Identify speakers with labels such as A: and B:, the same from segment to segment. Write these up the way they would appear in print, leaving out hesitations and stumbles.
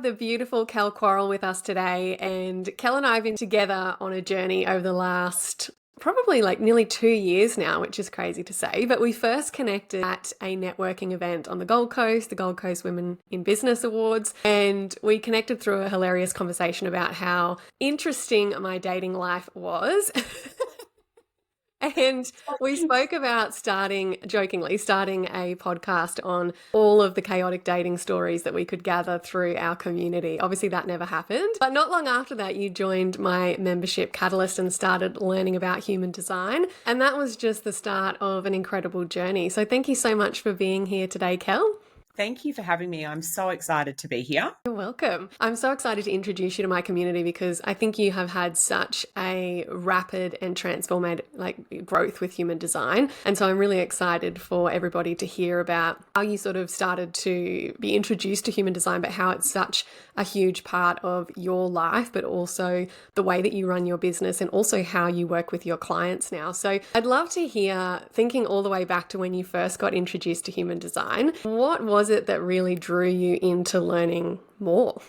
A: the beautiful Kell with us today. And Kell and I have been together on a journey over the last probably like nearly 2 years now, which is crazy to say. But we first connected at a networking event on the Gold Coast Women in Business Awards. And we connected through a hilarious conversation about how interesting my dating life was. And we spoke about jokingly starting a podcast on all of the chaotic dating stories that we could gather through our community. Obviously, that never happened. But not long after that, you joined my membership Catalyst and started learning about human design. And that was just the start of an incredible journey. So thank you so much for being here today, Kell.
B: Thank you for having me. I'm so excited to be here.
A: You're welcome. I'm so excited to introduce you to my community because I think you have had such a rapid and transformative growth with human design. And so I'm really excited for everybody to hear about how you sort of started to be introduced to human design, but how it's such a huge part of your life, but also the way that you run your business and also how you work with your clients now. So I'd love to hear, thinking all the way back to when you first got introduced to human design, what was it that really drew you into learning more?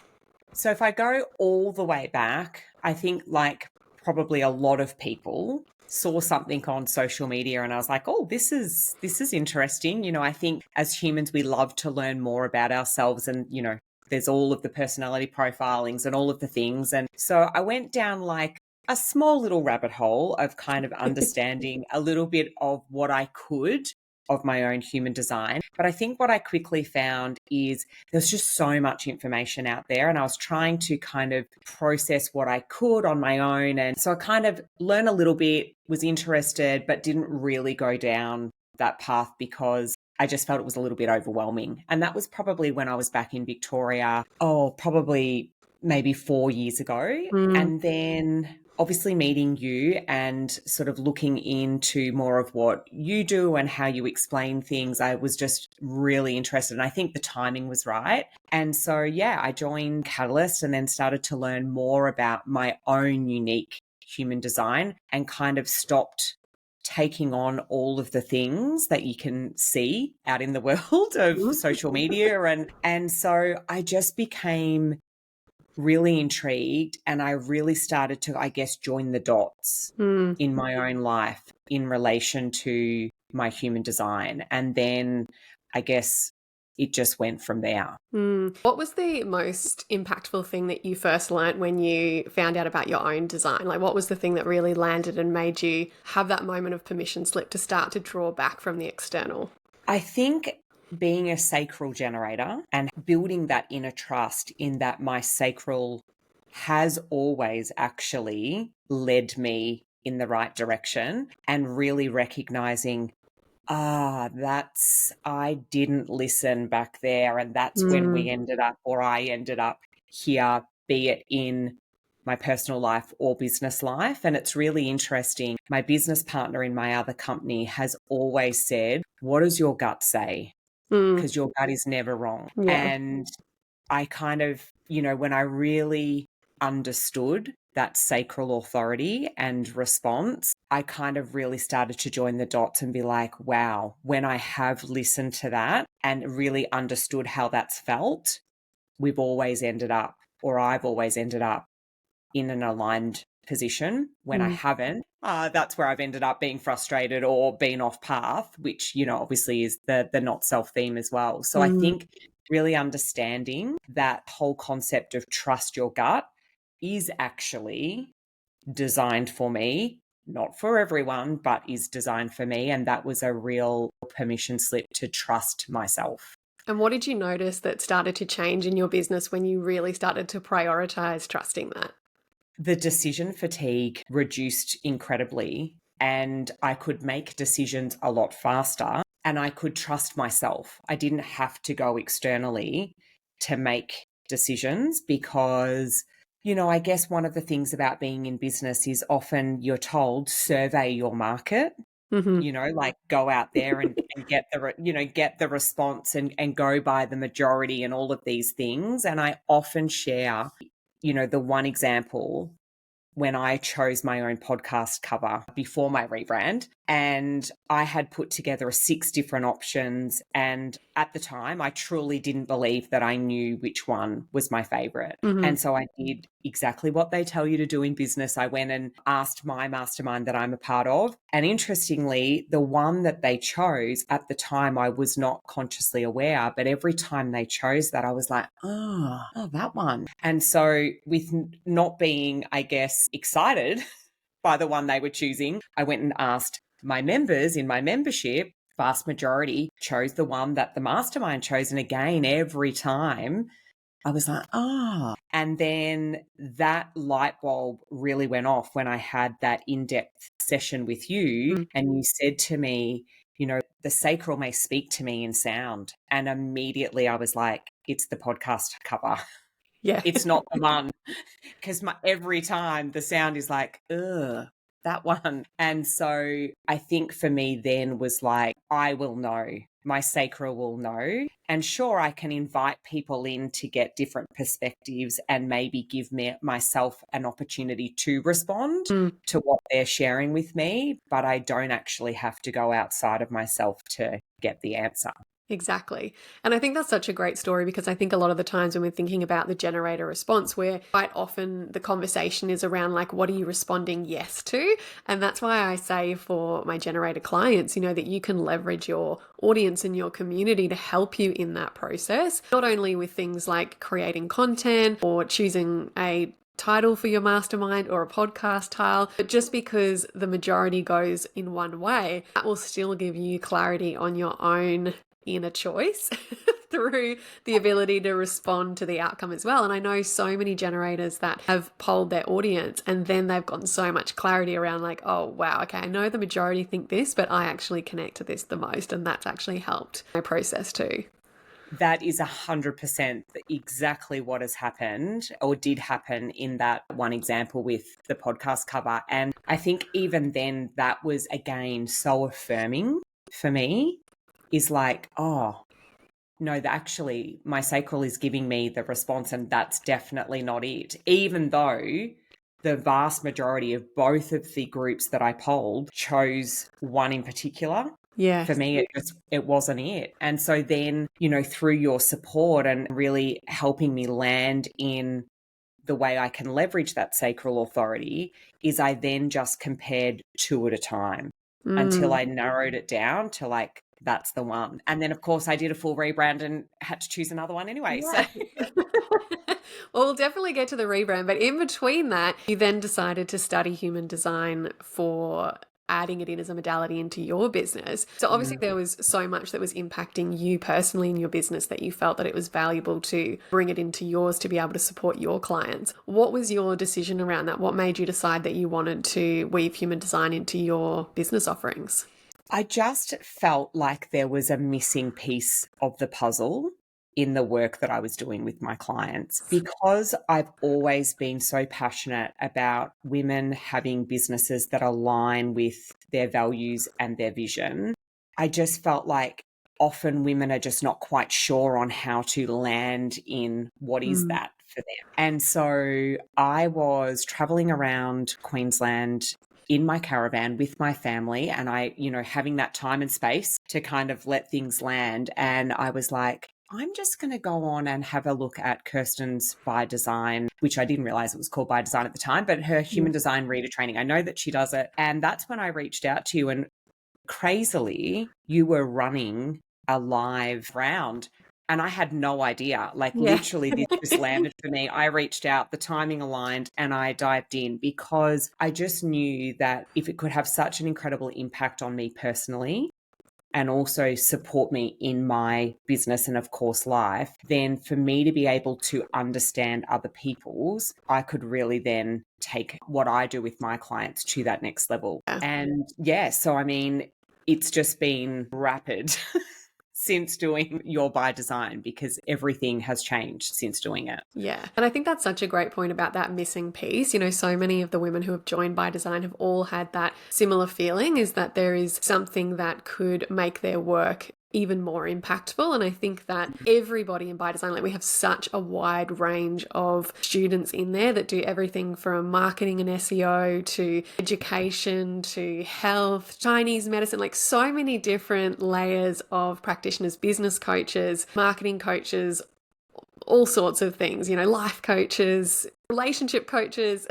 B: So if I go all the way back, I think like probably a lot of people saw something on social media and I was like, oh, this is interesting. You know, I think as humans, we love to learn more about ourselves and, you know, there's all of the personality profilings and all of the things. And so I went down like a small little rabbit hole of kind of understanding a little bit of what I could of my own human design. But I think what I quickly found is there's just so much information out there and I was trying to kind of process what I could on my own. And so I kind of learned a little bit, was interested, but didn't really go down that path because I just felt it was a little bit overwhelming. And that was probably when I was back in Victoria, probably maybe 4 years ago. And then obviously meeting you and sort of looking into more of what you do and how you explain things, I was just really interested. And I think the timing was right. And so, yeah, I joined Catalyst and then started to learn more about my own unique human design and kind of stopped taking on all of the things that you can see out in the world of social media. And so I just became really intrigued and I really started to, I guess, join the dots in my own life in relation to my human design. And then I guess it just went from there.
A: What was the most impactful thing that you first learnt when you found out about your own design? Like, what was the thing that really landed and made you have that moment of permission slip to start to draw back from the external?
B: I think being a sacral generator and building that inner trust in that my sacral has always actually led me in the right direction and really recognizing, I didn't listen back there. And that's when we ended up, or I ended up here, be it in my personal life or business life. And it's really interesting. My business partner in my other company has always said, what does your gut say? Because your gut is never wrong.
A: Yeah.
B: And I kind of, you know, when I really understood that sacral authority and response, I kind of really started to join the dots and be like, wow, when I have listened to that and really understood how that's felt, we've always ended up, or I've always ended up in an aligned position. When I haven't, that's where I've ended up being frustrated or being off path, which, you know, obviously is the not self theme as well. So I think really understanding that whole concept of trust your gut is actually designed for me, not for everyone, but is designed for me. And that was a real permission slip to trust myself.
A: And what did you notice that started to change in your business when you really started to prioritize trusting that?
B: The decision fatigue reduced incredibly and I could make decisions a lot faster and I could trust myself. I didn't have to go externally to make decisions because, you know, I guess one of the things about being in business is often you're told survey your market. You know, like go out there and get the response and go by the majority and all of these things. And I often share, you know, the one example when I chose my own podcast cover before my rebrand. And I had put together 6 different options. And at the time, I truly didn't believe that I knew which one was my favorite. And so I did exactly what they tell you to do in business. I went and asked my mastermind that I'm a part of. And interestingly, the one that they chose at the time, I was not consciously aware, but every time they chose that, I was like, oh, that one. And so with not being, I guess, excited by the one they were choosing, I went and asked my members in my membership. Vast majority chose the one that the mastermind chose. And again, every time I was like, And then that light bulb really went off when I had that in-depth session with you. And you said to me, the sacral may speak to me in sound. And immediately I was like, it's the podcast cover.
A: Yeah.
B: It's not the one. Because every time the sound is like, ugh, that one. And so I think for me then was like, I will know. My sacral will know. And sure, I can invite people in to get different perspectives and maybe give myself an opportunity to respond to what they're sharing with me. But I don't actually have to go outside of myself to get the answer.
A: Exactly. And I think that's such a great story because I think a lot of the times when we're thinking about the generator response, where quite often the conversation is around like, what are you responding yes to? And that's why I say for my generator clients, that you can leverage your audience and your community to help you in that process, not only with things like creating content or choosing a title for your mastermind or a podcast title, but just because the majority goes in one way, that will still give you clarity on your own inner choice through the ability to respond to the outcome as well. And I know so many generators that have polled their audience and then they've gotten so much clarity around like, oh wow, okay, I know the majority think this, but I actually connect to this the most, and that's actually helped my process too.
B: That is 100% exactly what has happened or did happen in that one example with the podcast cover. And I think even then that was again so affirming for me, is like, oh, no, actually my sacral is giving me the response and that's definitely not it. Even though the vast majority of both of the groups that I polled chose one in particular.
A: Yeah.
B: For me, it wasn't it. And so then, through your support and really helping me land in the way I can leverage that sacral authority, is I then just compared 2 at a time until I narrowed it down to like, that's the one. And then, of course, I did a full rebrand and had to choose another one anyway.
A: Yeah.
B: So
A: Well, we'll definitely get to the rebrand, but in between that, you then decided to study human design for adding it in as a modality into your business. So obviously there was so much that was impacting you personally in your business that you felt that it was valuable to bring it into yours to be able to support your clients. What was your decision around that? What made you decide that you wanted to weave human design into your business offerings?
B: I just felt like there was a missing piece of the puzzle in the work that I was doing with my clients, because I've always been so passionate about women having businesses that align with their values and their vision. I just felt like often women are just not quite sure on how to land in what is that for them. And so I was traveling around Queensland in my caravan with my family, and I, having that time and space to kind of let things land. And I was like, I'm just going to go on and have a look at Kirsten's By Design, which I didn't realize it was called By Design at the time, but her human design reader training. I know that she does it. And that's when I reached out to you, and crazily, you were running a live round. And I had no idea, literally this just landed for me. I reached out, the timing aligned, and I dived in because I just knew that if it could have such an incredible impact on me personally and also support me in my business and of course life, then for me to be able to understand other people's, I could really then take what I do with my clients to that next level. And so I mean, it's just been rapid since doing your By Design, because everything has changed since doing it.
A: Yeah. And I think that's such a great point about that missing piece. So many of the women who have joined By Design have all had that similar feeling, is that there is something that could make their work even more impactful. And I think that everybody in By Design, like we have such a wide range of students in there that do everything from marketing and SEO to education to health, Chinese medicine, like so many different layers of practitioners, business coaches, marketing coaches, all sorts of things, life coaches, relationship coaches,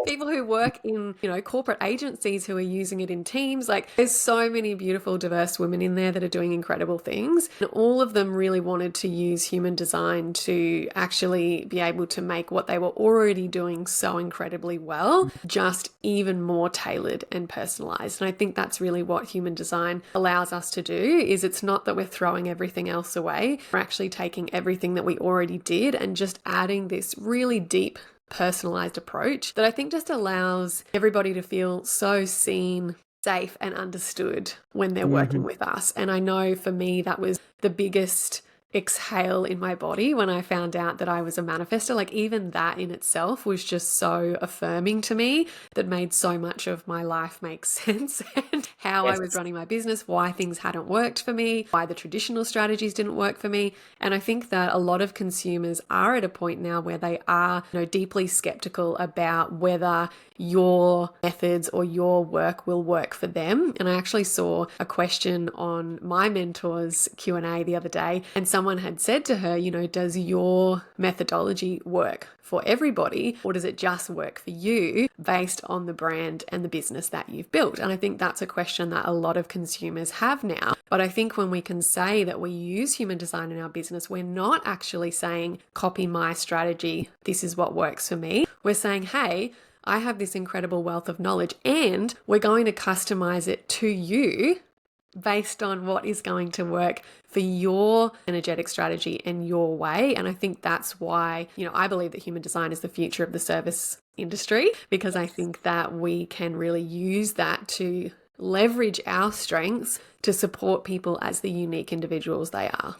A: people who work in, corporate agencies who are using it in teams. Like there's so many beautiful, diverse women in there that are doing incredible things. And all of them really wanted to use human design to actually be able to make what they were already doing so incredibly well, just even more tailored and personalized. And I think that's really what human design allows us to do, is it's not that we're throwing everything else away. We're actually taking everything that we already did and just adding this really deep personalized approach that I think just allows everybody to feel so seen, safe, and understood when they're working with us. And I know for me, that was the biggest exhale in my body when I found out that I was a manifestor. Like even that in itself was just so affirming to me, that made so much of my life make sense, and how I was running my business, why things hadn't worked for me, why the traditional strategies didn't work for me. And I think that a lot of consumers are at a point now where they are, deeply skeptical about whether your methods or your work will work for them. And I actually saw a question on my mentor's Q&A the other day, and someone had said to her, does your methodology work for everybody, or does it just work for you based on the brand and the business that you've built? And I think that's a question that a lot of consumers have now. But I think when we can say that we use human design in our business, we're not actually saying, copy my strategy, this is what works for me. We're saying, hey, I have this incredible wealth of knowledge, and we're going to customize it to you based on what is going to work for your energetic strategy and your way. And I think that's why, I believe that human design is the future of the service industry, because I think that we can really use that to leverage our strengths to support people as the unique individuals they are.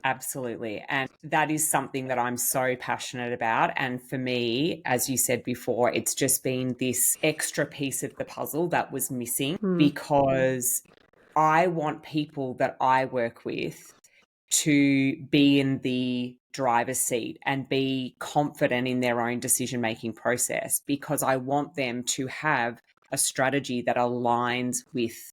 B: Absolutely. And that is something that I'm so passionate about. And for me, as you said before, it's just been this extra piece of the puzzle that was missing, because I want people that I work with to be in the driver's seat and be confident in their own decision-making process, because I want them to have a strategy that aligns with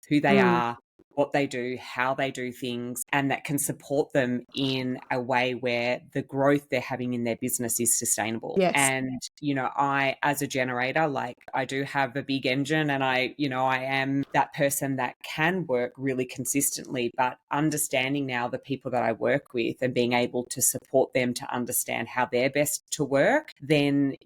B: who they are, what they do, how they do things, and that can support them in a way where the growth they're having in their business is sustainable.
A: Yes.
B: And, I, as a generator, like I do have a big engine, and I am that person that can work really consistently, but understanding now the people that I work with and being able to support them to understand how they're best to work, then,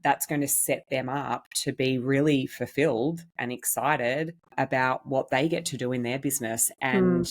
B: that's going to set them up to be really fulfilled and excited about what they get to do in their business. And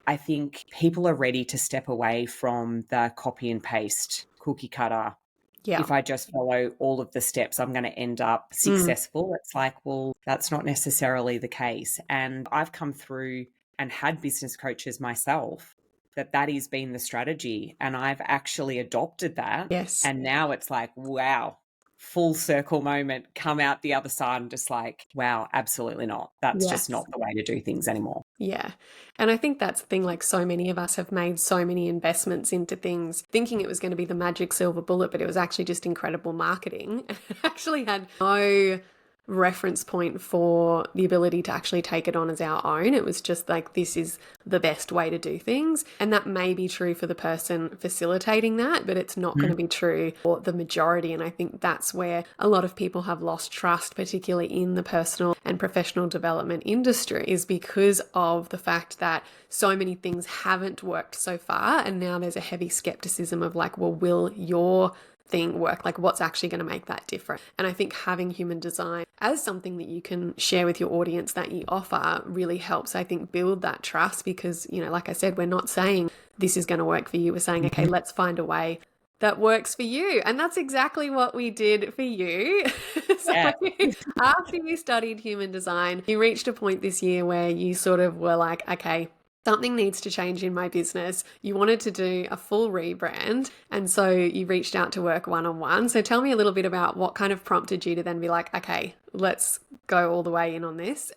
B: I think people are ready to step away from the copy and paste cookie cutter.
A: Yeah.
B: If I just follow all of the steps, I'm going to end up successful. It's like, well, that's not necessarily the case. And I've come through and had business coaches myself that has been the strategy, and I've actually adopted that.
A: Yes.
B: And now it's like, wow, full circle moment, come out the other side and just like, wow, absolutely not. That's just not the way to do things anymore.
A: Yeah. And I think that's the thing, like so many of us have made so many investments into things thinking it was going to be the magic silver bullet, but it was actually just incredible marketing. It actually had no reference point for the ability to actually take it on as our own. It was just like, this is the best way to do things. And that may be true for the person facilitating that, but it's not going to be true for the majority. And I think that's where a lot of people have lost trust, particularly in the personal and professional development industry, is because of the fact that so many things haven't worked so far. And now there's a heavy skepticism of like, well, will your thing work? Like, what's actually going to make that different? And I think having human design as something that you can share with your audience that you offer really helps, I think, build that trust, because, like I said, we're not saying this is going to work for you. We're saying, okay, let's find a way that works for you. And that's exactly what we did for you. So after you studied human design, you reached a point this year where you sort of were like, okay, something needs to change in my business. You wanted to do a full rebrand, and so you reached out to work one-on-one. So tell me a little bit about what kind of prompted you to then be like, okay, let's go all the way in on this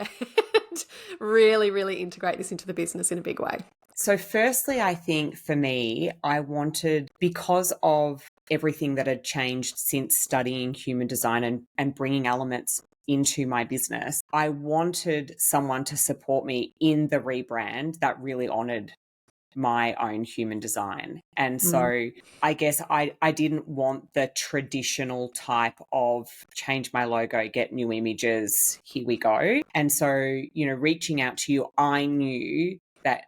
A: really, really integrate this into the business in a big way?
B: So, firstly, I think for me, I wanted, because of everything that had changed since studying human design and bringing elements into my business, I wanted someone to support me in the rebrand that really honored my own human design. And
A: Mm.
B: so I guess I didn't want the traditional type of change my logo, get new images, here we go. And so, reaching out to you, I knew that,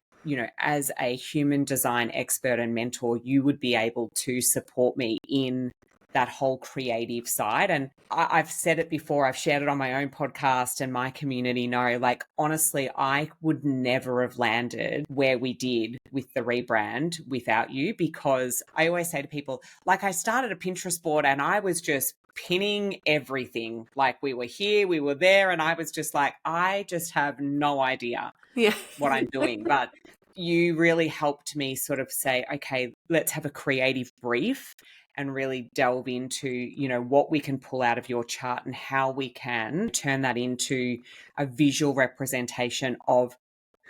B: as a human design expert and mentor, you would be able to support me in that whole creative side. And I've said it before, I've shared it on my own podcast, and my community know, like, honestly, I would never have landed where we did with the rebrand without you, because I always say to people, like, I started a Pinterest board and I was just pinning everything. Like, we were here, we were there, and I was just like, I just have no idea
A: Yeah.
B: what I'm doing. But you really helped me sort of say, okay, let's have a creative brief and really delve into, what we can pull out of your chart and how we can turn that into a visual representation of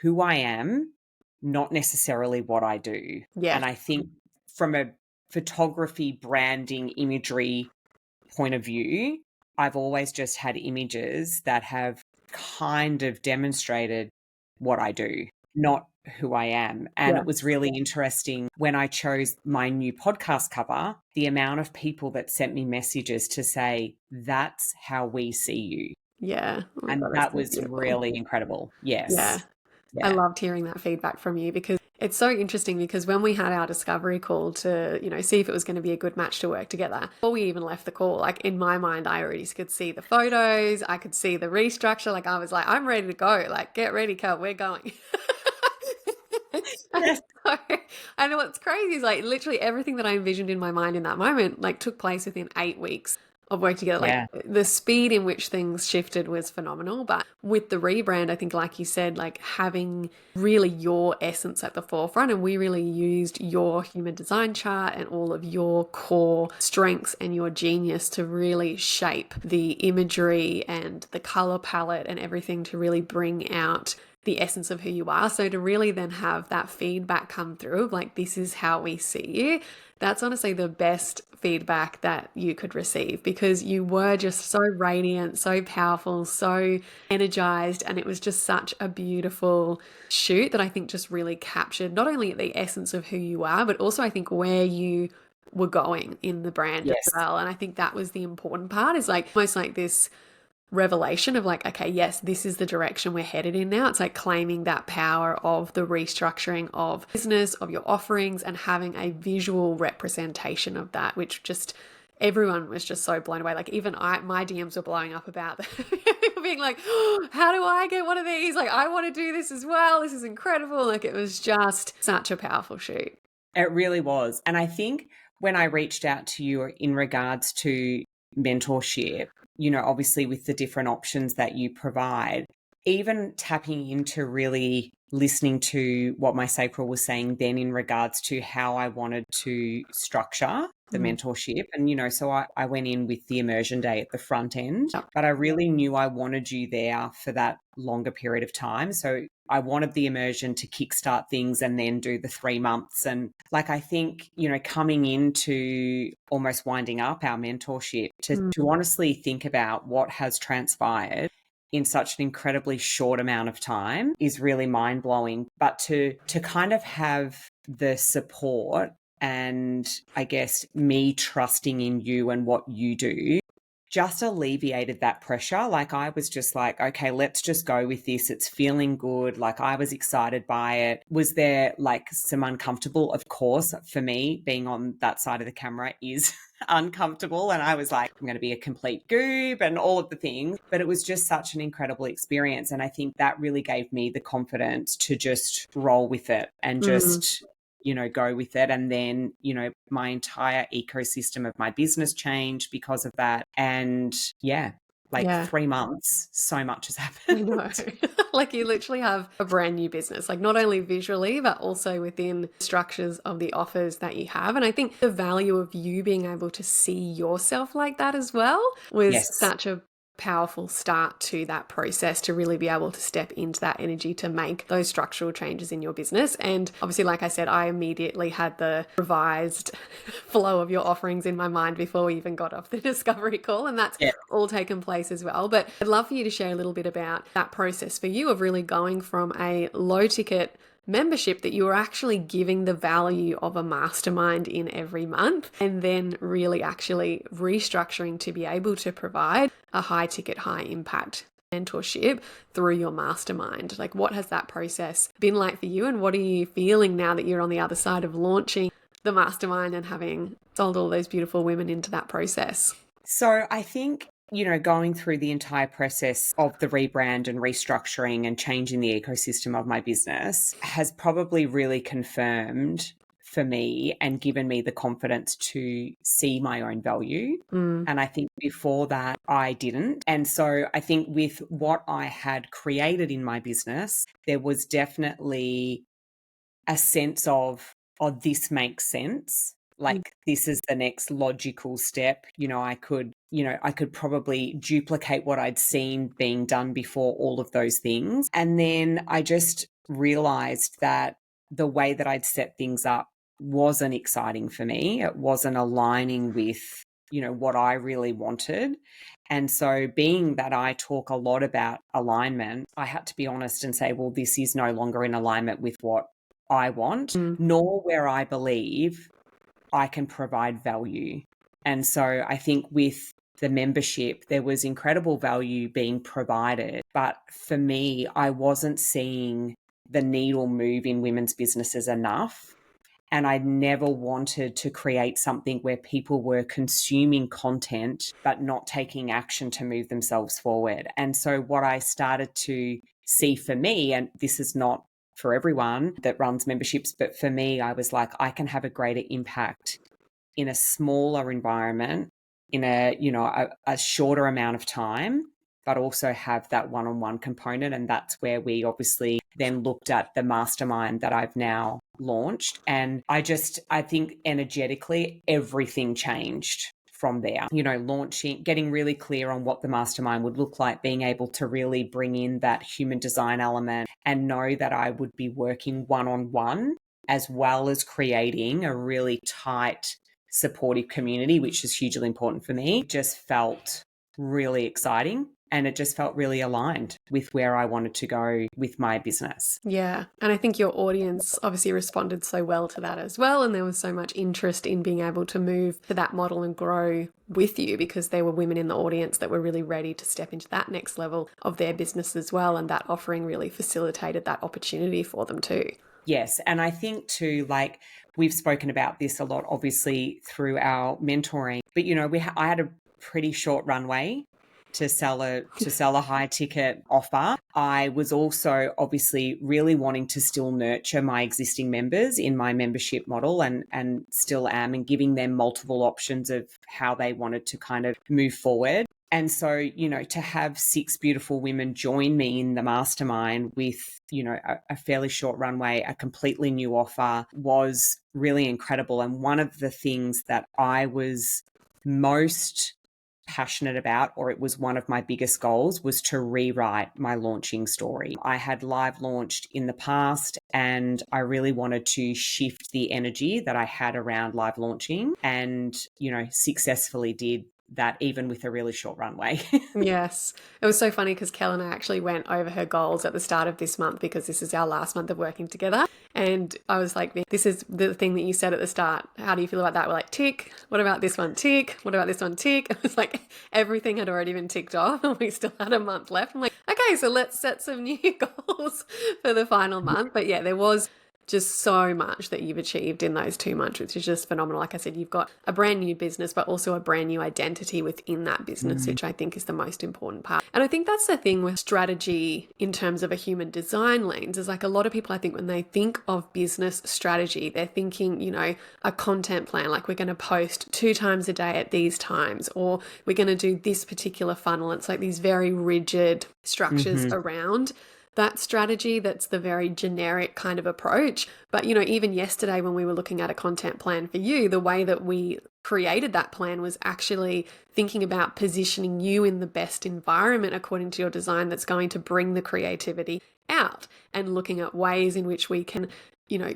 B: who I am, not necessarily what I do.
A: Yeah.
B: And I think from a photography, branding, imagery point of view, I've always just had images that have kind of demonstrated what I do, not who I am. And
A: Yeah.
B: it was really interesting when I chose my new podcast cover, the amount of people that sent me messages to say, that's how we see you.
A: Yeah. Oh my
B: And
A: God, that's
B: that
A: so
B: was
A: beautiful.
B: really incredible.
A: Yeah.
B: Yes.
A: I
B: Yeah.
A: loved hearing that feedback from you, because it's so interesting, because when we had our discovery call to, see if it was going to be a good match to work together, before we even left the call, like, in my mind, I already could see the photos, I could see the restructure. Like, I was like, I'm ready to go. Like, get ready, Kell, we're going. And
B: Yes.
A: so, and what's crazy is, like, literally everything that I envisioned in my mind in that moment, like, took place within 8 weeks of working together. Like,
B: Yeah.
A: the speed in which things shifted was phenomenal. But with the rebrand, I think, like you said, like, having really your essence at the forefront, and we really used your human design chart and all of your core strengths and your genius to really shape the imagery and the color palette and everything to really bring out the essence of who you are. So to really then have that feedback come through of, like, this is how we see you, that's honestly the best feedback that you could receive, because you were just so radiant, so powerful, so energized, and it was just such a beautiful shoot that I think just really captured not only the essence of who you are, but also I think where you were going in the brand as
B: Yes.
A: well. And I think that was the important part, is like almost like this revelation of, like, okay, yes, this is the direction we're headed in now. It's like claiming that power of the restructuring of business, of your offerings, and having a visual representation of that, which just everyone was just so blown away. Like, even my DMs were blowing up about people being like, oh, how do I get one of these? Like, I want to do this as well. This is incredible. Like, it was just such a powerful shoot.
B: It really was. And I think when I reached out to you in regards to mentorship, obviously with the different options that you provide, even tapping into really listening to what my sacral was saying then in regards to how I wanted to structure the mentorship. And, so I went in with the immersion day at the front end,
A: Yep.
B: but I really knew I wanted you there for that longer period of time. So I wanted the immersion to kickstart things and then do the 3 months. And like, I think, coming into almost winding up our mentorship to honestly think about what has transpired in such an incredibly short amount of time is really mind blowing. But to kind of have the support and I guess me trusting in you and what you do just alleviated that pressure. Like, I was just like, okay, let's just go with this. It's feeling good. Like, I was excited by it. Was there like some uncomfortable? Of course, for me, being on that side of the camera is uncomfortable. And I was like, I'm going to be a complete goob and all of the things. But it was just such an incredible experience. And I think that really gave me the confidence to just roll with it and just go with it. And then, my entire ecosystem of my business changed because of that. And yeah, 3 months, so much has
A: I know.
B: happened.
A: Like, you literally have a brand new business, like, not only visually, but also within structures of the offers that you have. And I think the value of you being able to see yourself like that as well was
B: Yes.
A: such a powerful start to that process to really be able to step into that energy to make those structural changes in your business. And obviously, like I said, I immediately had the revised flow of your offerings in my mind before we even got off the discovery call, and that's all taken place as well. But I'd love for you to share a little bit about that process for you of really going from a low ticket membership that you are actually giving the value of a mastermind in every month, and then really actually restructuring to be able to provide a high ticket, high impact mentorship through your mastermind. Like, what has that process been like for you, and what are you feeling now that you're on the other side of launching the mastermind and having sold all those beautiful women into that process?
B: So I think, going through the entire process of the rebrand and restructuring and changing the ecosystem of my business has probably really confirmed for me and given me the confidence to see my own value. And I think before that, I didn't. And so I think with what I had created in my business, there was definitely a sense of, oh, this makes sense. Like, this is the next logical step. I could probably duplicate what I'd seen being done before, all of those things. And then I just realized that the way that I'd set things up wasn't exciting for me. It wasn't aligning with, what I really wanted. And so, being that I talk a lot about alignment, I had to be honest and say, well, this is no longer in alignment with what I want, nor where I believe I can provide value. And so I think with the membership, there was incredible value being provided. But for me, I wasn't seeing the needle move in women's businesses enough. And I never wanted to create something where people were consuming content but not taking action to move themselves forward. And so what I started to see for me, and this is not for everyone that runs memberships, but for me, I was like, I can have a greater impact in a smaller environment, in a shorter amount of time, but also have that one-on-one component. And that's where we obviously then looked at the mastermind that I've now launched. And I think energetically, everything changed from there. Launching, getting really clear on what the mastermind would look like, being able to really bring in that human design element and know that I would be working one-on-one as well as creating a really tight, supportive community, which is hugely important for me. It just felt really exciting. And it just felt really aligned with where I wanted to go with my business.
A: Yeah. And I think your audience obviously responded so well to that as well. And there was so much interest in being able to move to that model and grow with you, because there were women in the audience that were really ready to step into that next level of their business as well. And that offering really facilitated that opportunity for them too.
B: Yes. And I think too, like, we've spoken about this a lot, obviously, through our mentoring. But, I had a pretty short runway to sell a high ticket offer. I was also obviously really wanting to still nurture my existing members in my membership model, and still am, and giving them multiple options of how they wanted to kind of move forward. And so, to have 6 beautiful women join me in the mastermind with, a fairly short runway, a completely new offer, was really incredible. And one of the things that I was most passionate about, or it was one of my biggest goals, was to rewrite my launching story. I had live launched in the past, and I really wanted to shift the energy that I had around live launching, and, successfully did that, even with a really short runway.
A: Yes. It was so funny because Kell and I actually went over her goals at the start of this month, because this is our last month of working together. And I was like, this is the thing that you said at the start. How do you feel about that? We're like, tick. What about this one? Tick. What about this one? Tick. It was like everything had already been ticked off and we still had a month left. I'm like, okay, so let's set some new goals for the final month. But yeah, there was just so much that you've achieved in those 2 months, which is just phenomenal. Like I said, you've got a brand new business, but also a brand new identity within that business, which I think is the most important part. And I think that's the thing with strategy in terms of a human design lens, is like a lot of people, I think, when they think of business strategy, they're thinking, a content plan, like we're going to post 2 times a day at these times, or we're going to do this particular funnel. It's like these very rigid structures around that strategy. That's the very generic kind of approach. But, even yesterday when we were looking at a content plan for you, the way that we created that plan was actually thinking about positioning you in the best environment according to your design that's going to bring the creativity out, and looking at ways in which we can,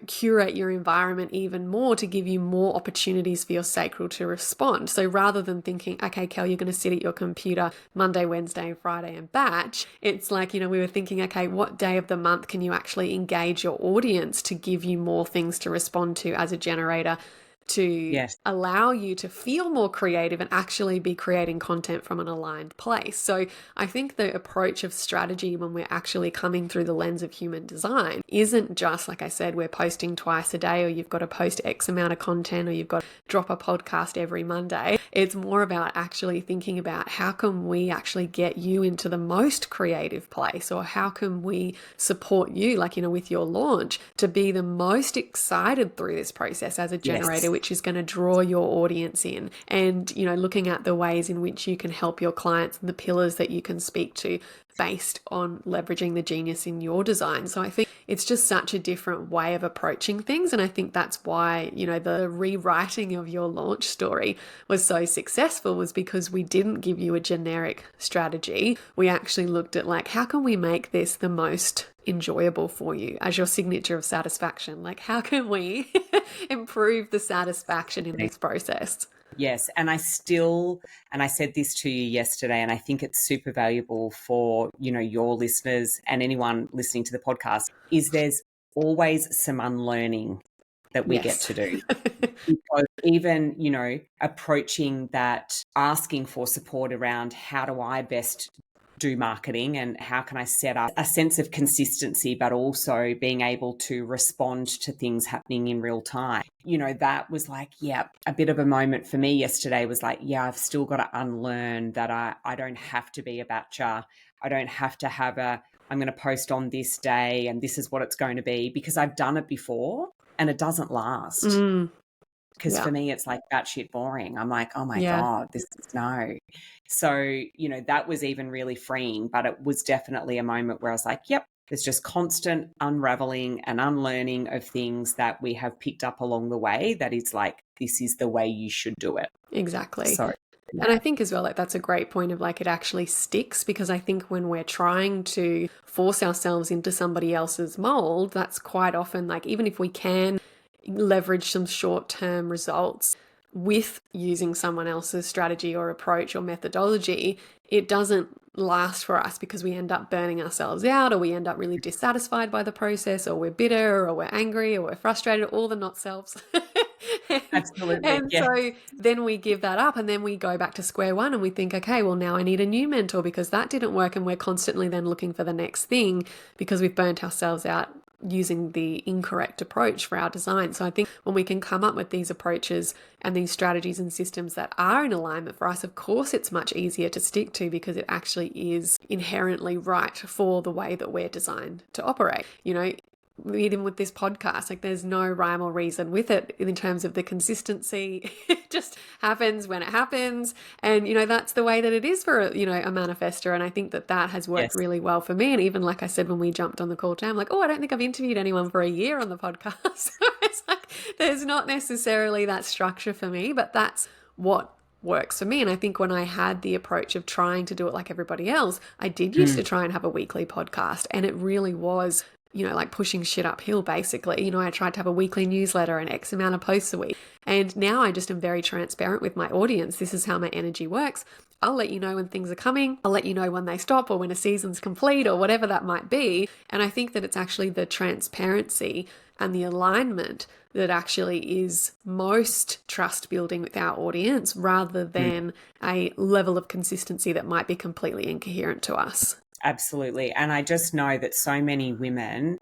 A: curate your environment even more to give you more opportunities for your sacral to respond. So rather than thinking, okay, Kel, you're going to sit at your computer Monday, Wednesday, and Friday and batch, it's like, we were thinking, okay, what day of the month can you actually engage your audience to give you more things to respond to as a generator, to
B: Yes.
A: allow you to feel more creative and actually be creating content from an aligned place. So I think the approach of strategy when we're actually coming through the lens of human design isn't just, like I said, we're posting twice a day, or you've got to post X amount of content, or you've got to drop a podcast every Monday. It's more about actually thinking about how can we actually get you into the most creative place, or how can we support you, like, with your launch, to be the most excited through this process as a generator, which is going to draw your audience in. And, looking at the ways in which you can help your clients and the pillars that you can speak to based on leveraging the genius in your design. So I think it's just such a different way of approaching things. And I think that's why, the rewriting of your launch story was so successful, was because we didn't give you a generic strategy. We actually looked at, like, how can we make this the most enjoyable for you as your signature of satisfaction? Like, how can we improve the satisfaction in this process?
B: Yes. And I said this to you yesterday, and I think it's super valuable for, your listeners and anyone listening to the podcast, is there's always some unlearning that we get to do. Because even, approaching that, asking for support around how do I best do marketing and how can I set up a sense of consistency, but also being able to respond to things happening in real time. That was like, a bit of a moment for me yesterday was like, I've still got to unlearn that I don't have to be a batcher. I don't have to have I'm going to post on this day and this is what it's going to be, because I've done it before and it doesn't last. Because for me, it's like batshit boring. I'm like, oh my God, this is no. So, that was even really freeing, but it was definitely a moment where I was like, there's just constant unraveling and unlearning of things that we have picked up along the way. That it's like, this is the way you should do it.
A: Exactly.
B: So,
A: and I think as well, like, that's a great point of, like, it actually sticks, because I think when we're trying to force ourselves into somebody else's mold, that's quite often, like, even if we can leverage some short-term results with using someone else's strategy or approach or methodology, it doesn't last for us, because we end up burning ourselves out, or we end up really dissatisfied by the process, or we're bitter, or we're angry, or we're frustrated, all the not selves.
B: Absolutely.
A: And so then we give that up, and then we go back to square one, and we think, okay, well, now I need a new mentor because that didn't work. And we're constantly then looking for the next thing because we've burnt ourselves out using the incorrect approach for our design. So I think when we can come up with these approaches and these strategies and systems that are in alignment for us, of course, it's much easier to stick to, because it actually is inherently right for the way that we're designed to operate. Even with this podcast, like, there's no rhyme or reason with it in terms of the consistency. It just happens when it happens. And, that's the way that it is for, a manifestor. And I think that has worked really well for me. And even, like I said, when we jumped on the call today, I'm like, I don't think I've interviewed anyone for a year on the podcast. It's like, there's not necessarily that structure for me, but that's what works for me. And I think when I had the approach of trying to do it like everybody else, I did used to try and have a weekly podcast, and it really was, like pushing shit uphill, basically. I tried to have a weekly newsletter and X amount of posts a week. And now I just am very transparent with my audience. This is how my energy works. I'll let you know when things are coming. I'll let you know when they stop, or when a season's complete, or whatever that might be. And I think that it's actually the transparency and the alignment that actually is most trust building with our audience, rather than a level of consistency that might be completely incoherent to us.
B: Absolutely. And I just know that so many women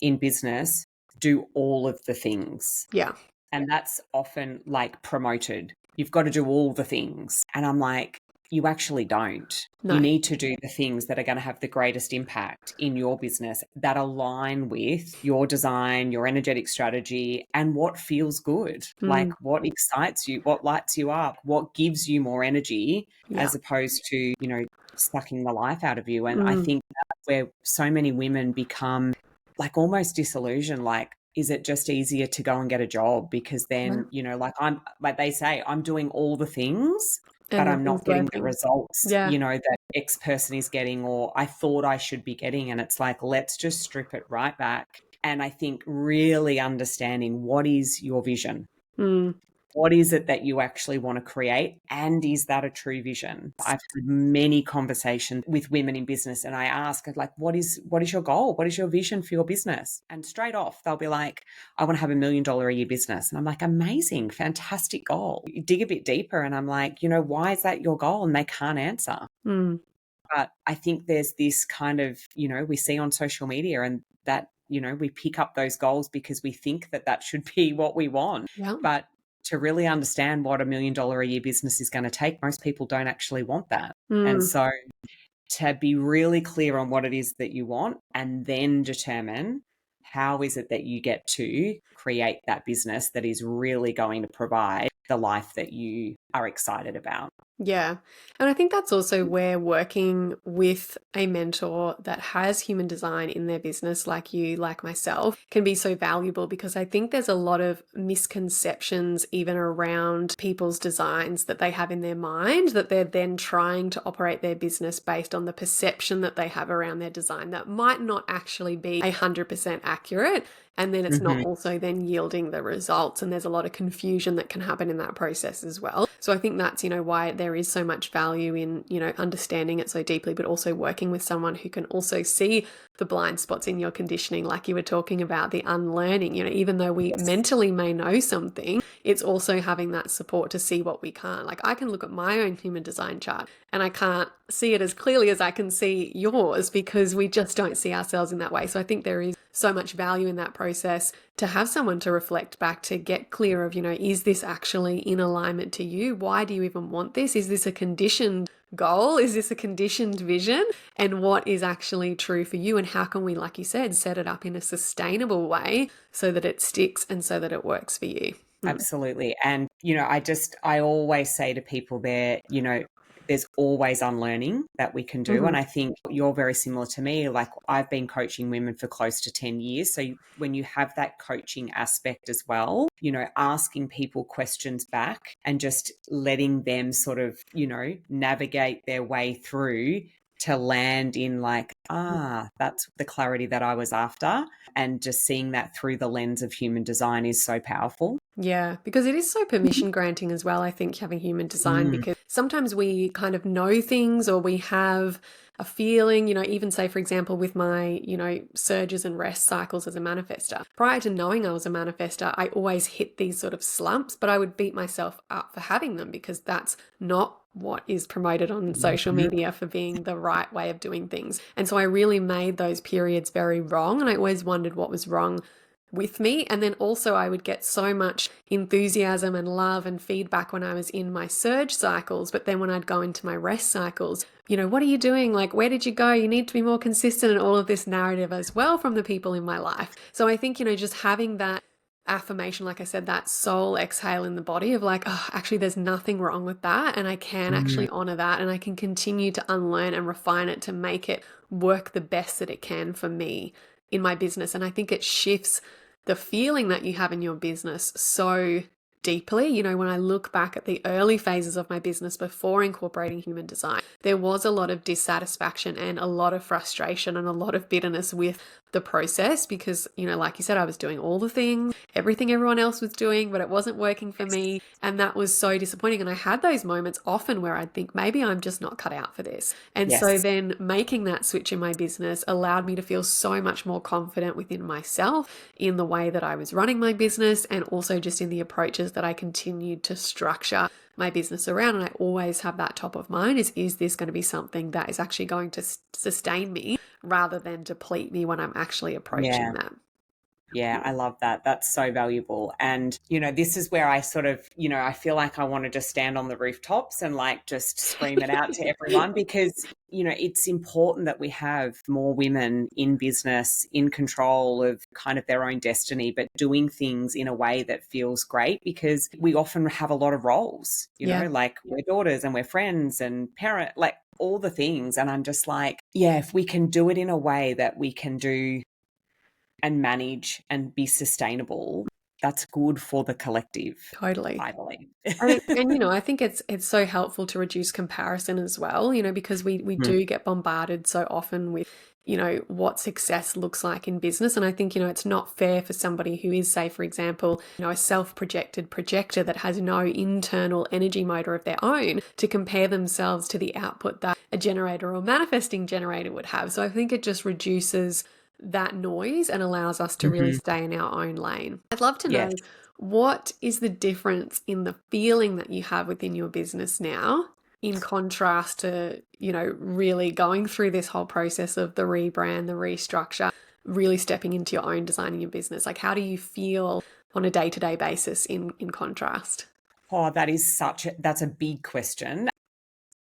B: in business do all of the things.
A: Yeah.
B: And that's often like promoted. You've got to do all the things. And I'm like, you actually don't.
A: No.
B: You need to do the things that are going to have the greatest impact in your business, that align with your design, your energetic strategy, and what feels good. Like, what excites you, what lights you up, what gives you more energy, as opposed to, sucking the life out of you. And I think that's where so many women become like almost disillusioned, like, is it just easier to go and get a job? Because
A: Yeah.
B: then, like like they say, I'm doing all the things, but
A: And
B: I'm not
A: nothing's
B: getting the
A: working.
B: results,
A: Yeah.
B: that X person is getting, or I thought I should be getting. And it's like, let's just strip it right back. And I think really understanding, what is your vision?
A: Mm.
B: What is it that you actually want to create? And is that a true vision? I've had many conversations with women in business, and I ask, like, what is your goal? What is your vision for your business? And straight off, they'll be like, I want to have $1 million a year business. And I'm like, amazing, fantastic goal. You dig a bit deeper, and I'm like, why is that your goal? And they can't answer.
A: Mm.
B: But I think there's this kind of, we see on social media, and that, we pick up those goals because we think that should be what we want.
A: Yeah.
B: But to really understand what $1 million a year business is going to take, most people don't actually want that. And
A: Mm.
B: so to be really clear on what it is that you want, and then determine how is it that you get to create that business that is really going to provide the life that you are excited about.
A: Yeah. And I think that's also where working with a mentor that has human design in their business, like you, like myself, can be so valuable, because I think there's a lot of misconceptions even around people's designs that they have in their mind, that they're then trying to operate their business based on the perception that they have around their design that might not actually be 100% accurate. And then it's not also then yielding the results. And there's a lot of confusion that can happen in that process as well. So I think that's, why there is so much value in, understanding it so deeply, but also working with someone who can also see the blind spots in your conditioning, like you were talking about, the unlearning. Even though we mentally may know something, it's also having that support to see what we can't. Like, I can look at my own human design chart and I can't see it as clearly as I can see yours, because we just don't see ourselves in that way. So I think there is so much value in that process to have someone to reflect back, to get clear of, is this actually in alignment to you? Why do you even want this? Is this a conditioned goal? Is this a conditioned vision? And what is actually true for you? And how can we, like you said, set it up in a sustainable way so that it sticks and so that it works for you?
B: Absolutely. And, I always say to people there's always unlearning that we can do.
A: Mm-hmm.
B: And I think you're very similar to me. Like, I've been coaching women for close to 10 years. So when you have that coaching aspect as well, asking people questions back and just letting them sort of, navigate their way through to land in like, that's the clarity that I was after. And just seeing that through the lens of human design is so powerful.
A: Yeah, because it is so permission granting as well, I think, having human design,
B: Mm.
A: because sometimes we kind of know things, or we have a feeling, even say, for example, with my, surges and rest cycles as a manifester. Prior to knowing I was a manifester, I always hit these sort of slumps, but I would beat myself up for having them, because that's not what is promoted on social media for being the right way of doing things. And so I really made those periods very wrong, and I always wondered what was wrong with me. And then also I would get so much enthusiasm and love and feedback when I was in my surge cycles, but then when I'd go into my rest cycles, what are you doing? Like, where did you go? You need to be more consistent, and all of this narrative as well from the people in my life. So I think, just having that affirmation, like I said, that soul exhale in the body of like, oh, actually there's nothing wrong with that, and I can actually honor that, and I can continue to unlearn and refine it to make it work the best that it can for me in my business. And I think it shifts the feeling that you have in your business so deeply. When I look back at the early phases of my business before incorporating human design, there was a lot of dissatisfaction and a lot of frustration and a lot of bitterness with the process, because, like you said, I was doing all the things, everything everyone else was doing, but it wasn't working for me. And that was so disappointing. And I had those moments often where I'd think, maybe I'm just not cut out for this. And so then making that switch in my business allowed me to feel so much more confident within myself, in the way that I was running my business, and also just in the approaches that I continued to structure my business around. And I always have that top of mind, is this going to be something that is actually going to sustain me rather than deplete me when I'm actually approaching that?
B: Yeah, I love that. That's so valuable. And, this is where I sort of, I feel like I want to just stand on the rooftops and like just scream it out to everyone, because, it's important that we have more women in business, in control of kind of their own destiny, but doing things in a way that feels great, because we often have a lot of roles, like we're daughters and we're friends and parent, like all the things. And I'm just like, if we can do it in a way that we can do and manage and be sustainable, that's good for the collective,
A: Totally.
B: I believe.
A: And you know, I think it's so helpful to reduce comparison as well, you know, because we
B: Mm,
A: do get bombarded so often with, you know, what success looks like in business. And I think, you know, it's not fair for somebody who is, say, for example, you know, a self-projected projector that has no internal energy motor of their own to compare themselves to the output that a generator or manifesting generator would have. So I think it just reduces that noise and allows us to really
B: mhm.
A: stay in our own lane. I'd love to know,
B: Yes.
A: what is the difference in the feeling that you have within your business now, in contrast to, you know, really going through this whole process of the rebrand, the restructure, really stepping into your own design in your business? Like, how do you feel on a day-to-day basis in contrast?
B: Oh, that's a big question.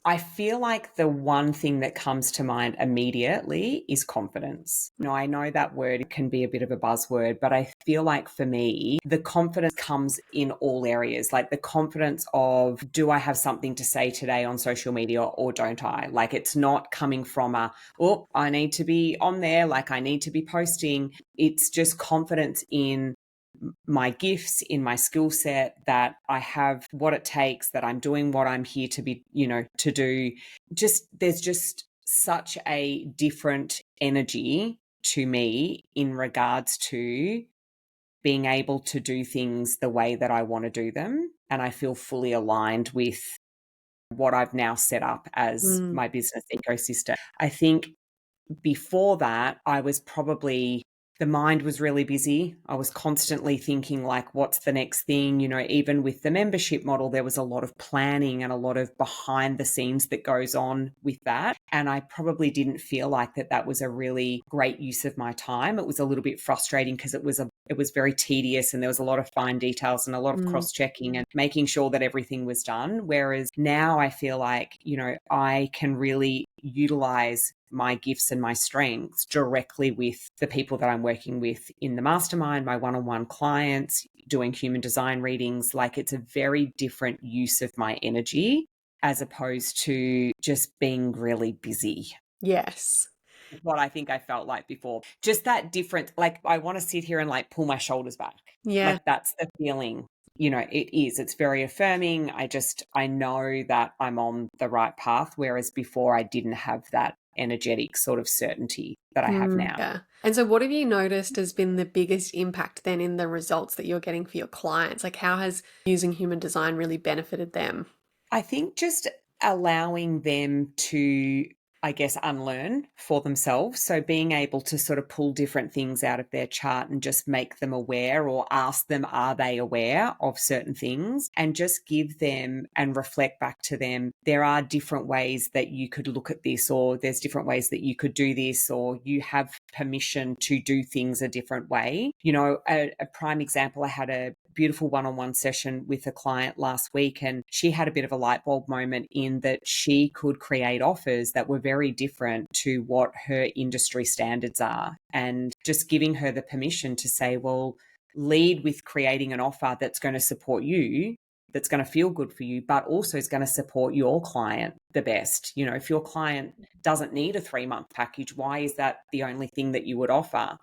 B: I feel like the one thing that comes to mind immediately is confidence. You know, I know that word can be a bit of a buzzword, but I feel like for me, the confidence comes in all areas. Like the confidence of, do I have something to say today on social media or don't I? Like it's not coming from oh, I need to be on there, like I need to be posting. It's just confidence in my gifts, in my skill set, that I have what it takes, that I'm doing what I'm here to be, you know, to do. Just there's just such a different energy to me in regards to being able to do things the way that I want to do them. And I feel fully aligned with what I've now set up as
A: Mm,
B: my business ecosystem. I think before that, I was probably, the mind was really busy. I was constantly thinking, like, what's the next thing? You know, even with the membership model, there was a lot of planning and a lot of behind the scenes that goes on with that. And I probably didn't feel like that was a really great use of my time. It was a little bit frustrating because it was very tedious and there was a lot of fine details and a lot of
A: mm,
B: cross checking and making sure that everything was done. Whereas now I feel like, you know, I can really utilize my gifts and my strengths directly with the people that I'm working with in the mastermind, my one-on-one clients, doing human design readings. Like it's a very different use of my energy as opposed to just being really busy.
A: yes.
B: What I think I felt like before. Just that different, like I want to sit here and like pull my shoulders back.
A: Yeah.
B: Like that's the feeling, you know, it's very affirming. I know that I'm on the right path. Whereas before I didn't have that energetic sort of certainty that I have
A: Mm,
B: now.
A: yeah. And so what have you noticed has been the biggest impact then in the results that you're getting for your clients? Like, how has using human design really benefited them?
B: I think just allowing them to, I guess, unlearn for themselves. So being able to sort of pull different things out of their chart and just make them aware or ask them, are they aware of certain things? And just give them and reflect back to them, there are different ways that you could look at this, or there's different ways that you could do this, or you have permission to do things a different way. You know, a prime example, I had a beautiful one-on-one session with a client last week, and she had a bit of a light bulb moment in that she could create offers that were very different to what her industry standards are, and just giving her the permission to say, well, lead with creating an offer that's going to support you, that's going to feel good for you, but also is going to support your client the best. You know, if your client doesn't need a 3-month package, why is that the only thing that you would offer?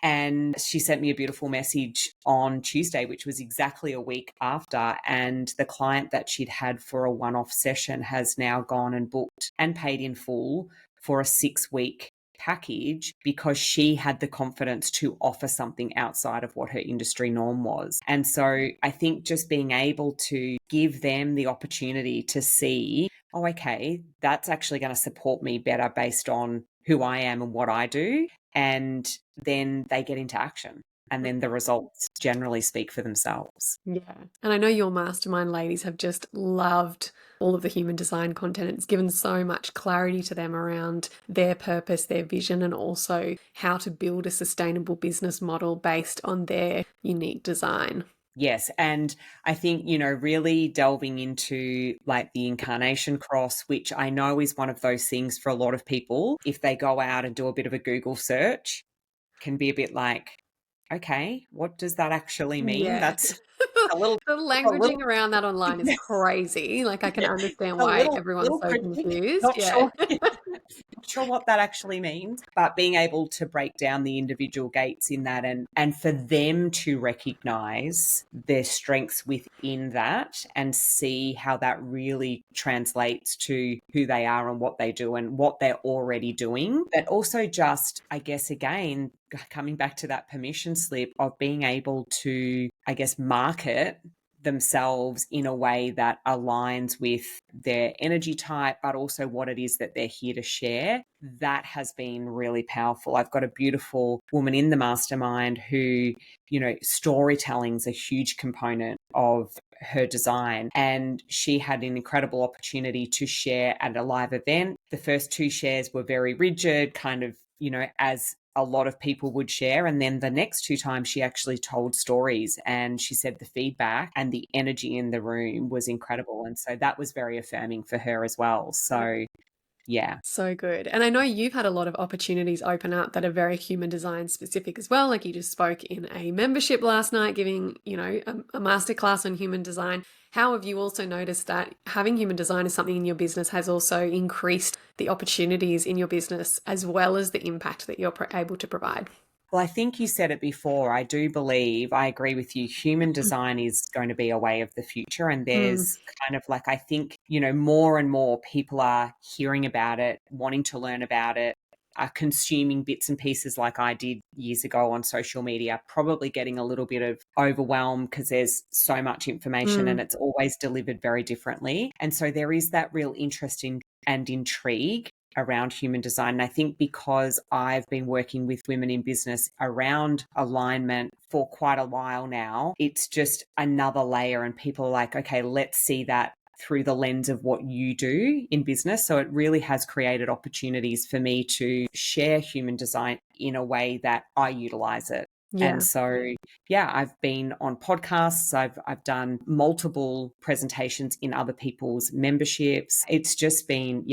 B: And she sent me a beautiful message on Tuesday, which was exactly a week after. And the client that she'd had for a one-off session has now gone and booked and paid in full for a 6-week package because she had the confidence to offer something outside of what her industry norm was. And so I think just being able to give them the opportunity to see, oh, okay, that's actually going to support me better based on who I am and what I do. And then they get into action. And then the results generally speak for themselves.
A: Yeah. And I know your mastermind ladies have just loved all of the human design content. It's given so much clarity to them around their purpose, their vision, and also how to build a sustainable business model based on their unique design.
B: Yes. And I think, you know, really delving into like the incarnation cross, which I know is one of those things for a lot of people, if they go out and do a bit of a Google search, can be a bit like, okay, what does that actually mean?
A: Yeah.
B: That's a little,
A: The
B: a little,
A: languaging around that online is crazy. Like, I can
B: yeah,
A: understand
B: a
A: why
B: little,
A: everyone's
B: little
A: so
B: tricky.
A: confused.
B: Not
A: Yeah.
B: sure. Not sure what that actually means, but being able to break down the individual gates in that, and for them to recognize their strengths within that and see how that really translates to who they are and what they do and what they're already doing. But also just, I guess, again, coming back to that permission slip of being able to, I guess, market themselves in a way that aligns with their energy type, but also what it is that they're here to share. That has been really powerful. I've got a beautiful woman in the mastermind who, storytelling's a huge component of her design. And she had an incredible opportunity to share at a live event. The first two shares were very rigid, kind of, as a lot of people would share. And then the next two times she actually told stories, and she said the feedback and the energy in the room was incredible. And so that was very affirming for her as well. So yeah.
A: So good. And I know you've had a lot of opportunities open up that are very human design specific as well. Like, you just spoke in a membership last night, giving, a masterclass on human design. How have you also noticed that having human design as something in your business has also increased the opportunities in your business as well as the impact that you're able to provide?
B: Well, I think you said it before. I do believe, I agree with you, human design is going to be a way of the future. And
A: Mm,
B: there's kind of like, I think, more and more people are hearing about it, wanting to learn about it, are consuming bits and pieces like I did years ago on social media, probably getting a little bit of overwhelmed because there's so much information and
A: mm,
B: it's always delivered very differently. And so there is that real interest in and intrigue around human design. And I think because I've been working with women in business around alignment for quite a while now, it's just another layer, and people are like, okay, let's see that through the lens of what you do in business. So it really has created opportunities for me to share human design in a way that I utilize it. And
A: yeah.
B: so, yeah, I've been on podcasts. I've done multiple presentations in other people's memberships. It's just been,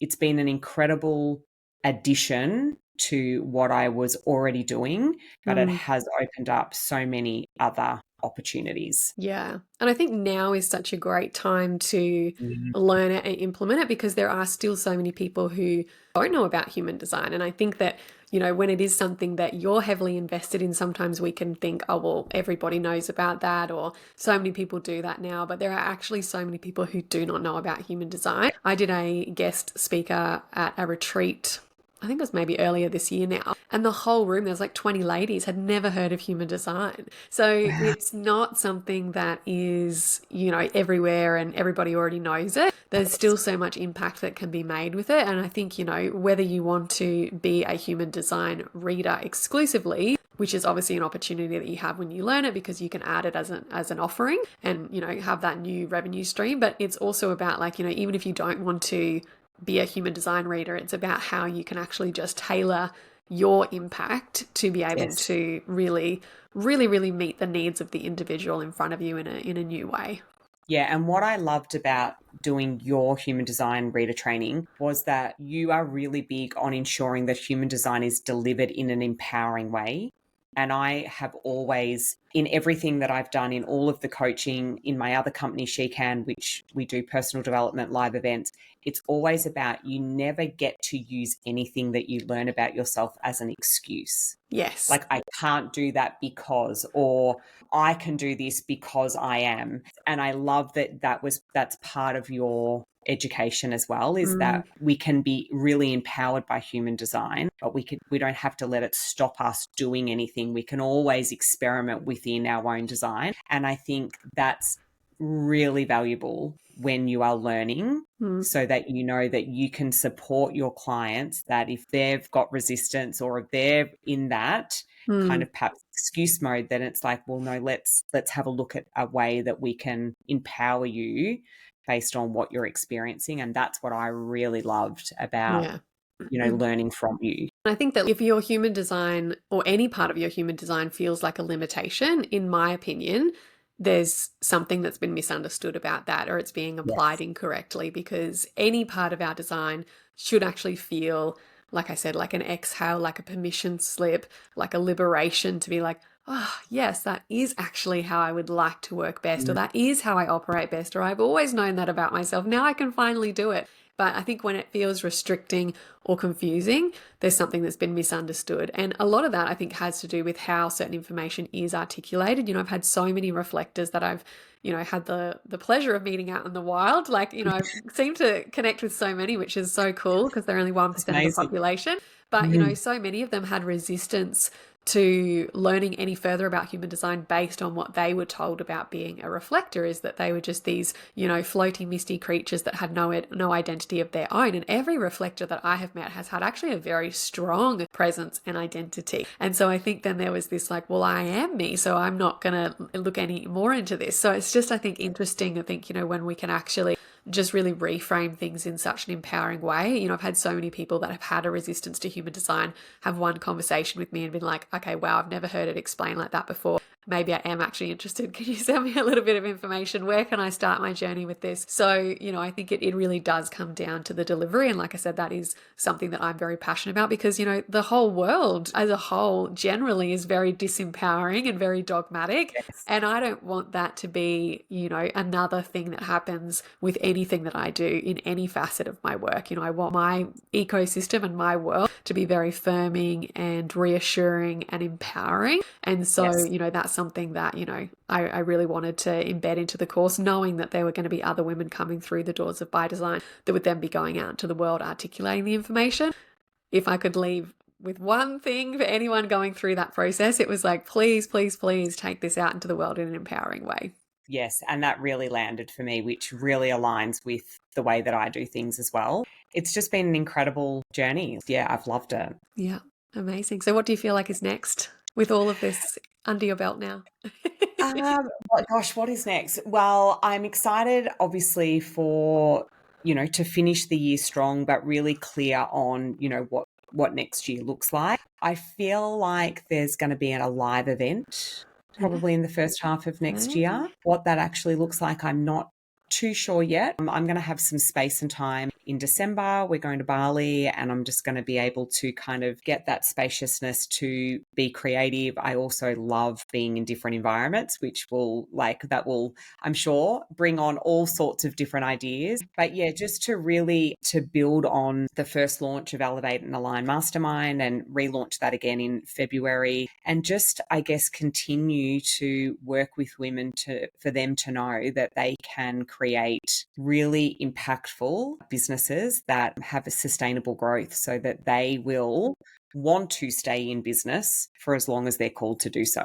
B: it's been an incredible addition to what I was already doing, but it
A: Mm.
B: has opened up so many other opportunities.
A: Yeah. And I think now is such a great time to
B: Mhm.
A: learn it and implement it, because there are still so many people who don't know about human design. And I think that, when it is something that you're heavily invested in, sometimes we can think, oh, well, everybody knows about that, or so many people do that now. But there are actually so many people who do not know about human design. I did a guest speaker at a retreat, I think it was maybe earlier this year now. And the whole room, there's like 20 ladies, had never heard of human design. So
B: Wow.
A: it's not something that is, everywhere and everybody already knows it. There's still so much impact that can be made with it. And I think, whether you want to be a human design reader exclusively, which is obviously an opportunity that you have when you learn it, because you can add it as an offering and, have that new revenue stream. But it's also about, like, even if you don't want to be a human design reader, it's about how you can actually just tailor your impact to be able
B: Yes.
A: to really, really, really meet the needs of the individual in front of you in a new way.
B: Yeah. And what I loved about doing your human design reader training was that you are really big on ensuring that human design is delivered in an empowering way. And I have always, in everything that I've done, in all of the coaching, in my other company, She Can, which we do personal development live events, it's always about, you never get to use anything that you learn about yourself as an excuse.
A: Yes.
B: Like, I can't do that because, or I can do this because I am. And I love that that's part of your education as well, is
A: Mm,
B: that we can be really empowered by human design, but we don't have to let it stop us doing anything. We can always experiment within our own design. And I think that's really valuable when you are learning,
A: mm,
B: so that you know that you can support your clients, that if they've got resistance or if they're in that kind
A: mm.
B: of perhaps excuse mode, then it's like, well, no, let's have a look at a way that we can empower you based on what you're experiencing. And that's what I really loved about,
A: Yeah.
B: learning from you.
A: I think that if your human design or any part of your human design feels like a limitation, in my opinion, there's something that's been misunderstood about that, or it's being applied
B: Yes.
A: incorrectly, because any part of our design should actually feel, like I said, like an exhale, like a permission slip, like a liberation to be like, oh, yes, that is actually how I would like to work best, or that is how I operate best, or I've always known that about myself. Now I can finally do it. But I think when it feels restricting or confusing, there's something that's been misunderstood. And a lot of that I think has to do with how certain information is articulated. I've had so many reflectors that I've, had the pleasure of meeting out in the wild. Like, I've seemed to connect with so many, which is so cool because they're only
B: It's
A: 1% of the
B: amazing.
A: population. But, so many of them had resistance to learning any further about human design based on what they were told about being a reflector, is that they were just these, floating misty creatures that had no identity of their own. And every reflector that I have met has had actually a very strong presence and identity. And so I think then there was this like, well, I am me, so I'm not going to look any more into this. So it's just, I think, interesting. I think, when we can actually just really reframe things in such an empowering way. I've had so many people that have had a resistance to human design have one conversation with me and been like, okay, wow, I've never heard it explained like that before. Maybe I am actually interested. Can you send me a little bit of information? Where can I start my journey with this? So, I think it really does come down to the delivery. And like I said, that is something that I'm very passionate about because, the whole world as a whole generally is very disempowering and very dogmatic.
B: Yes.
A: And I don't want that to be, another thing that happens with anything that I do in any facet of my work. I want my ecosystem and my world to be very firming and reassuring and empowering. And so,
B: Yes.
A: that's something that, I really wanted to embed into the course, knowing that there were going to be other women coming through the doors of By Design that would then be going out into the world articulating the information. If I could leave with one thing for anyone going through that process, it was like, please, please, please take this out into the world in an empowering way.
B: Yes, and that really landed for me, which really aligns with the way that I do things as well. It's just been an incredible journey. Yeah, I've loved it.
A: Yeah, amazing. So what do you feel like is next with all of this under your belt now?
B: Gosh, what is next? Well, I'm excited, obviously, for to finish the year strong, but really clear on what next year looks like. I feel like there's going to be a live event
A: Yeah.
B: probably in the first half of next
A: Okay.
B: year. What that actually looks like, I'm not too sure yet. I'm going to have some space and time in December. We're going to Bali and I'm just going to be able to kind of get that spaciousness to be creative. I also love being in different environments, which will, I'm sure, bring on all sorts of different ideas. But yeah, just to build on the first launch of Elevate and Align Mastermind and relaunch that again in February, and just, I guess, continue to work with women for them to know that they can create really impactful businesses that have a sustainable growth so that they will want to stay in business for as long as they're called to do so.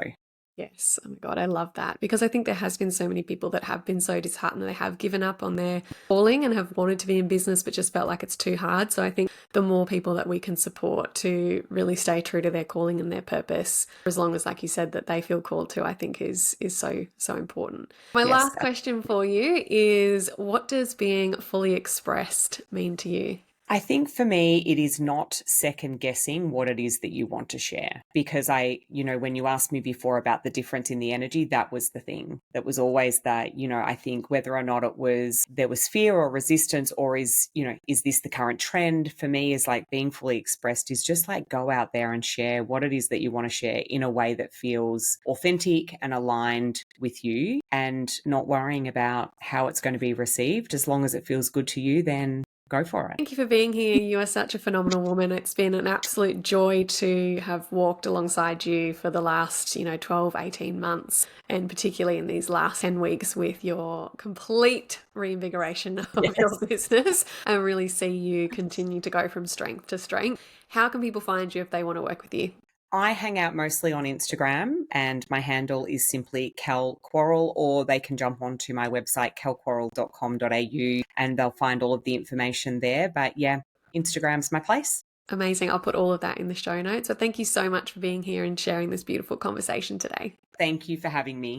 A: Yes. Oh my God, I love that because I think there has been so many people that have been so disheartened. They have given up on their calling and have wanted to be in business, but just felt like it's too hard. So I think the more people that we can support to really stay true to their calling and their purpose, as long as, like you said, that they feel called to, I think is so, so important. My
B: Yes.
A: last question for you is, what does being fully expressed mean to you?
B: I think for me, it is not second guessing what it is that you want to share. Because when you asked me before about the difference in the energy, that was the thing. That was always that, I think whether or not there was fear or resistance or is this the current trend, for me is like being fully expressed is just like go out there and share what it is that you want to share in a way that feels authentic and aligned with you and not worrying about how it's going to be received. As long as it feels good to you, then go for it.
A: Thank you for being here. You are such a phenomenal woman. It's been an absolute joy to have walked alongside you for the last, 12, 18 months, and particularly in these last 10 weeks with your complete reinvigoration of your business, and really see you continue to go from strength to strength. How can people find you if they want to work with you?
B: I hang out mostly on Instagram and my handle is simply Kell Quarrel, or they can jump onto my website, kellquarrel.com.au, and they'll find all of the information there. But yeah, Instagram's my place.
A: Amazing. I'll put all of that in the show notes. So thank you so much for being here and sharing this beautiful conversation today.
B: Thank you for having me.